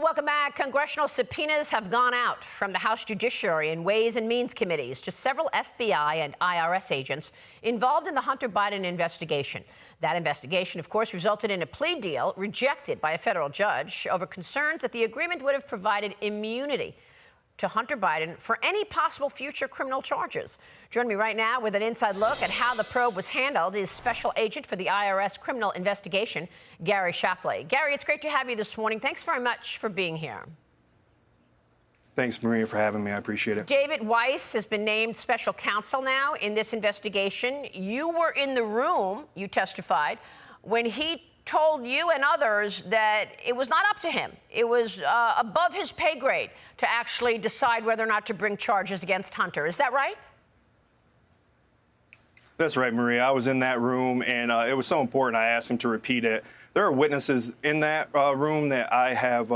Welcome back. Congressional subpoenas have gone out from the House Judiciary and Ways and Means Committees to several FBI and IRS agents involved in the Hunter Biden investigation. That investigation, of course, resulted in a plea deal rejected by a federal judge over concerns that the agreement would have provided immunity to Hunter Biden for any possible future criminal charges. Joining me right now with an inside look at how the probe was handled is Special Agent for the IRS Criminal Investigation, Gary Shapley. Gary, it's great to have you this morning. Thanks very much for being here. Thanks, Maria, for having me. I appreciate it. David Weiss has been named special counsel now in this investigation. You were in the room, you testified, when he told you and others that it was not up to him. It was above his pay grade to actually decide whether or not to bring charges against Hunter. Is that right? That's right, Maria. I was in that room, and it was so important I asked him to repeat it. There are witnesses in that room that I have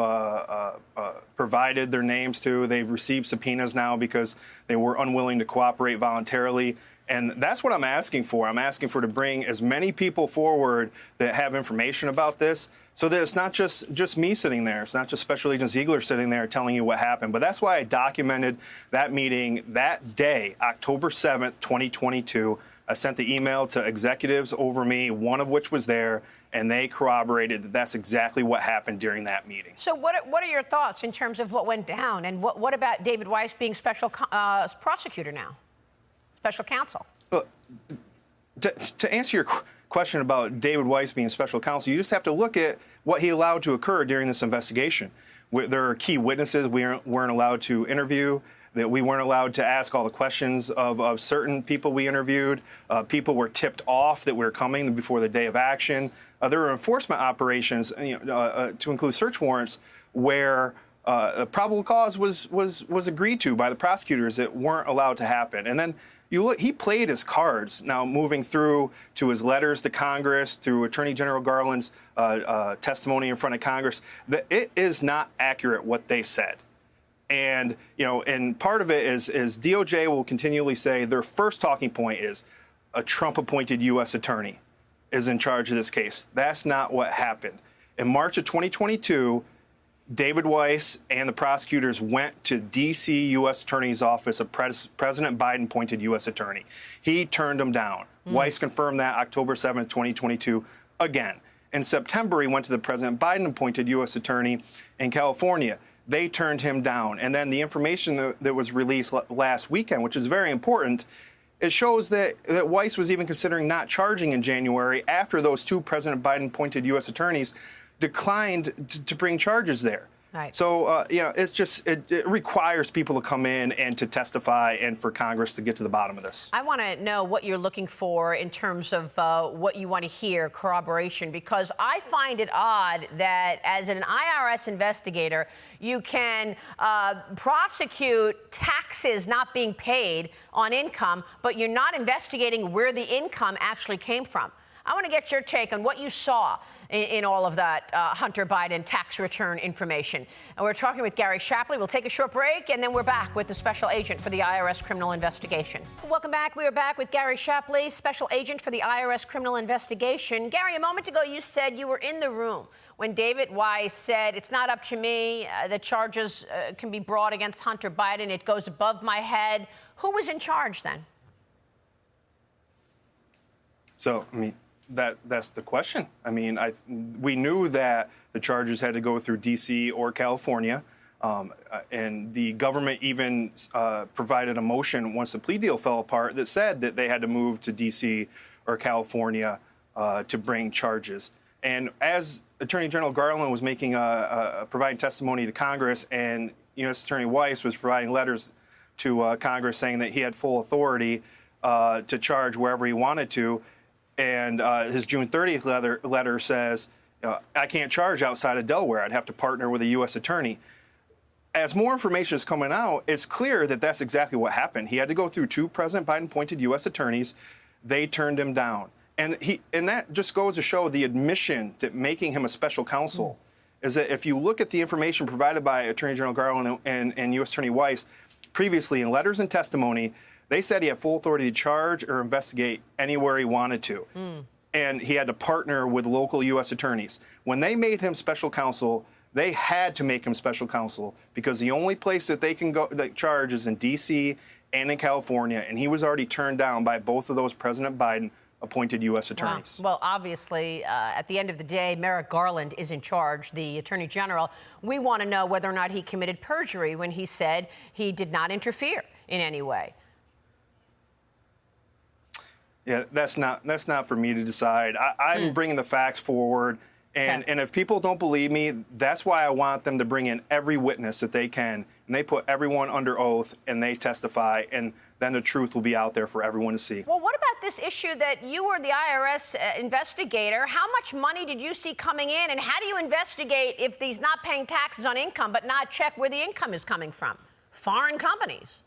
provided their names to. They've received subpoenas now because they were unwilling to cooperate voluntarily. And that's what I'm asking for. I'm asking for to bring as many people forward that have information about this so that it's not just me sitting there. It's not just Special Agent Ziegler sitting there telling you what happened. But that's why I documented that meeting that day, October 7th, 2022. I sent the email to executives over me, one of which was there, and they corroborated that that's exactly what happened during that meeting. So what are your thoughts in terms of what went down? And what about David Weiss being special prosecutor now? Special counsel. To answer your question about David Weiss being special counsel, you just have to look at what he allowed to occur during this investigation. There are key witnesses we weren't allowed to interview, that we weren't allowed to ask all the questions of certain people we interviewed. People were tipped off that we were coming before the day of action. There were enforcement operations, to include search warrants, where a probable cause was agreed to by the prosecutors that weren't allowed to happen. And then you look, he played his cards. Now moving through to his letters to Congress, through Attorney General Garland's testimony in front of Congress, that it is not accurate what they said. And and part of it is DOJ will continually say their first talking point is a Trump-appointed U.S. attorney is in charge of this case. That's not what happened. In March of 2022. David Weiss and the prosecutors went to D.C. U.S. Attorney's Office, a President Biden-appointed U.S. attorney. He turned them down. Weiss confirmed that October 7th, 2022, again. In September, he went to the President Biden-appointed U.S. attorney in California. They turned him down. And then the information that was released last weekend, which is very important, it shows that Weiss was even considering not charging in January after those two President Biden-appointed U.S. attorneys declined to bring charges there. Right. So, it requires people to come in and to testify and for Congress to get to the bottom of this. I want to know what you're looking for in terms of what you want to hear, corroboration, because I find it odd that as an IRS investigator, you can prosecute taxes not being paid on income, but you're not investigating where the income actually came from. I want to get your take on what you saw in all of that Hunter Biden tax return information. And we're talking with Gary Shapley. We'll take a short break, and then we're back with the special agent for the IRS criminal investigation. Welcome back. We are back with Gary Shapley, special agent for the IRS criminal investigation. Gary, a moment ago you said you were in the room when David Weiss said, it's not up to me, the charges can be brought against Hunter Biden, it goes above my head. Who was in charge then? So, that's the question. We knew that the charges had to go through D.C. or California, and the government even provided a motion once the plea deal fell apart that said that they had to move to D.C. or California to bring charges. And as Attorney General Garland was providing testimony to Congress, and U.S. Attorney Weiss was providing letters to Congress saying that he had full authority to charge wherever he wanted to. And his June 30th letter says, I can't charge outside of Delaware. I'd have to partner with a U.S. attorney. As more information is coming out, it's clear that that's exactly what happened. He had to go through two President Biden-appointed U.S. attorneys. They turned him down. And that just goes to show the admission that making him a special counsel is that if you look at the information provided by Attorney General Garland and U.S. Attorney Weiss previously in letters and testimony, they said he had full authority to charge or investigate anywhere he wanted to. And he had to partner with local U.S. attorneys. When they made him special counsel, They had to make him special counsel because the only place that they can go charge is in D.C. and in California, and he was already turned down by both of those President Biden appointed U.S. attorneys. Well, obviously, at the end of the day, Merrick Garland is in charge, the Attorney General. We want to know whether or not he committed perjury when he said he did not interfere in any way. Yeah, that's not for me to decide. I'm bringing the facts forward, and if people don't believe me, that's why I want them to bring in every witness that they can, and they put everyone under oath, and they testify, and then the truth will be out there for everyone to see. Well, what about this issue that you were the IRS investigator? How much money did you see coming in, and how do you investigate if he's not paying taxes on income but not check where the income is coming from? Foreign companies.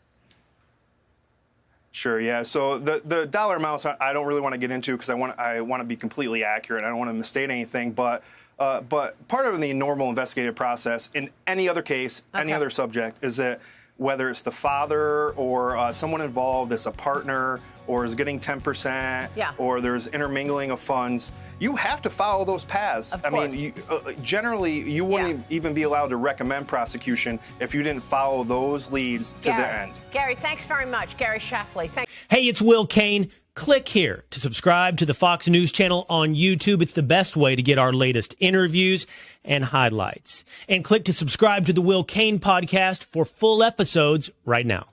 Sure, yeah. So the dollar amounts I don't really want to get into because I want to be completely accurate. I don't want to misstate anything, but part of the normal investigative process in any other case, any other subject, is that whether it's the father or someone involved that's a partner or is getting 10%, or there's intermingling of funds, you have to follow those paths. I mean, generally, you wouldn't even be allowed to recommend prosecution if you didn't follow those leads to the end. Gary, thanks very much. Gary Shapley. Hey, it's Will Kane. Click here to subscribe to the Fox News channel on YouTube. It's the best way to get our latest interviews and highlights. And click to subscribe to the Will Kane podcast for full episodes right now.